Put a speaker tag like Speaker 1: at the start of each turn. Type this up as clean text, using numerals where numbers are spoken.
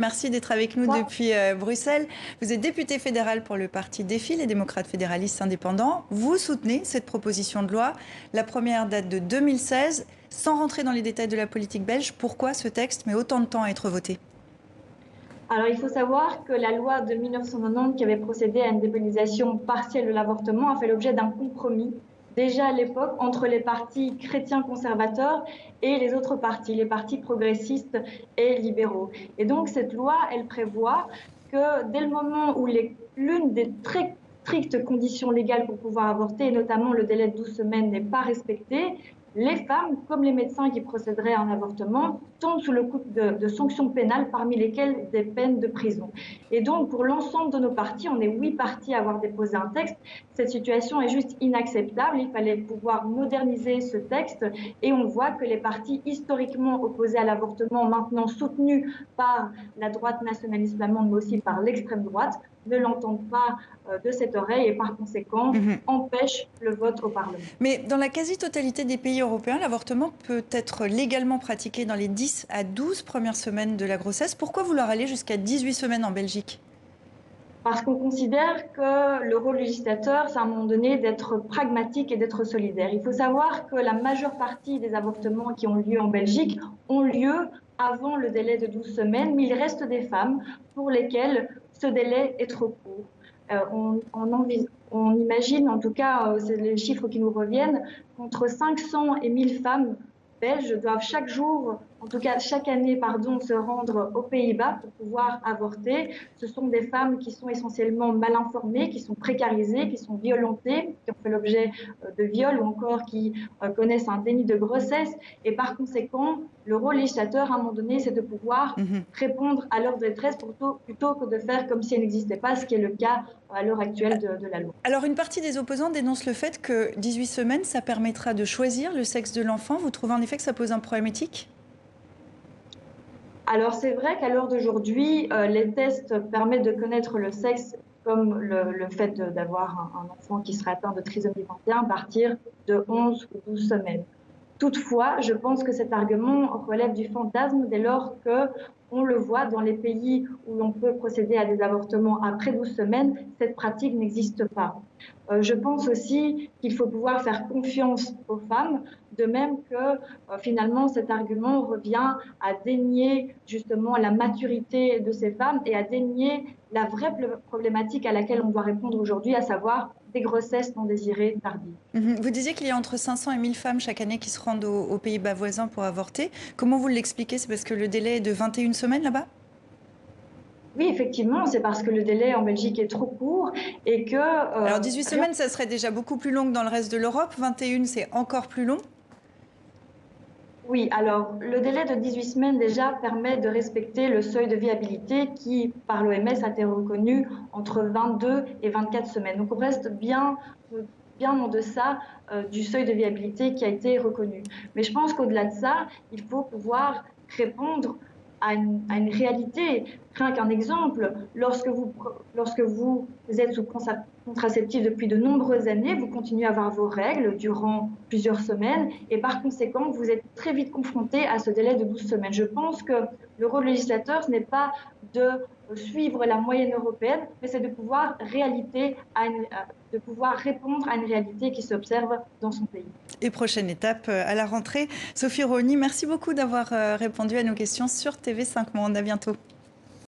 Speaker 1: Merci d'être avec nous depuis Bruxelles. Vous êtes député fédéral pour le parti Défi, les démocrates fédéralistes indépendants. Vous soutenez cette proposition de loi. La première date de 2016. Sans rentrer dans les détails de la politique belge, pourquoi ce texte met autant de temps à être voté?
Speaker 2: Alors, il faut savoir que la loi de 1990 qui avait procédé à une dépénalisation partielle de l'avortement a fait l'objet d'un compromis déjà à l'époque entre les partis chrétiens conservateurs et les autres partis, les partis progressistes et libéraux. Et donc cette loi, elle prévoit que dès le moment où l'une des très strictes conditions légales pour pouvoir avorter, et notamment le délai de 12 semaines, n'est pas respectée, les femmes, comme les médecins qui procéderaient à un avortement, tombent sous le coup de sanctions pénales, parmi lesquelles des peines de prison. Et donc, pour l'ensemble de nos partis, on est 8 partis à avoir déposé un texte. Cette situation est juste inacceptable. Il fallait pouvoir moderniser ce texte. Et on voit que les partis historiquement opposés à l'avortement, maintenant soutenus par la droite nationaliste flamande, mais aussi par l'extrême droite, ne l'entendent pas de cette oreille et par conséquent empêchent le vote au Parlement.
Speaker 1: Mais dans la quasi-totalité des pays européens, l'avortement peut être légalement pratiqué dans les 10 à 12 premières semaines de la grossesse. Pourquoi vouloir aller jusqu'à 18 semaines en Belgique?
Speaker 2: Parce qu'on considère que le rôle législateur, c'est à un moment donné d'être pragmatique et d'être solidaire. Il faut savoir que la majeure partie des avortements qui ont lieu en Belgique ont lieu avant le délai de 12 semaines, mais il reste des femmes pour lesquelles ce délai est trop court. On imagine, en tout cas, c'est les chiffres qui nous reviennent, qu'entre 500 et 1000 femmes belges doivent chaque jour, en tout cas chaque année, se rendre aux Pays-Bas pour pouvoir avorter. Ce sont des femmes qui sont essentiellement mal informées, qui sont précarisées, qui sont violentées, qui ont fait l'objet de viols ou encore qui connaissent un déni de grossesse. Et par conséquent, le rôle législateur, à un moment donné, c'est de pouvoir répondre à leur détresse plutôt que de faire comme si elle n'existait pas, ce qui est le cas à l'heure actuelle de la loi.
Speaker 1: Alors, une partie des opposants dénonce le fait que 18 semaines, ça permettra de choisir le sexe de l'enfant. Vous trouvez en effet que ça pose un problème éthique?
Speaker 2: Alors c'est vrai qu'à l'heure d'aujourd'hui, les tests permettent de connaître le sexe, comme le fait d'avoir un enfant qui serait atteint de trisomie 21 à partir de 11 ou 12 semaines. Toutefois, je pense que cet argument relève du fantasme dès lors qu'on le voit dans les pays où l'on peut procéder à des avortements après 12 semaines, cette pratique n'existe pas. Je pense aussi qu'il faut pouvoir faire confiance aux femmes, de même que finalement cet argument revient à dénier justement la maturité de ces femmes et à dénier la vraie problématique à laquelle on doit répondre aujourd'hui, à savoir des grossesses non désirées tardives.
Speaker 1: Vous disiez qu'il y a entre 500 et 1000 femmes chaque année qui se rendent aux Pays-Bas voisins pour avorter. Comment vous l'expliquez? C'est parce que le délai est de 21 semaines là-bas?
Speaker 2: Oui, effectivement, c'est parce que le délai en Belgique est trop court et que...
Speaker 1: Alors 18 semaines, ça serait déjà beaucoup plus long que dans le reste de l'Europe. 21, c'est encore plus long.
Speaker 2: Oui, alors le délai de 18 semaines déjà permet de respecter le seuil de viabilité qui, par l'OMS, a été reconnu entre 22 et 24 semaines. Donc on reste bien en deçà du seuil de viabilité qui a été reconnu. Mais je pense qu'au-delà de ça, il faut pouvoir répondre à une réalité. Rien qu'un exemple, lorsque vous êtes sous contraceptif depuis de nombreuses années, vous continuez à avoir vos règles durant plusieurs semaines et par conséquent, vous êtes très vite confronté à ce délai de 12 semaines. Je pense que le rôle législateur, ce n'est pas de suivre la moyenne européenne, mais c'est de pouvoir répondre à une réalité qui s'observe dans son pays.
Speaker 1: Et prochaine étape à la rentrée. Sophie Roni, merci beaucoup d'avoir répondu à nos questions sur TV5 Monde. À bientôt.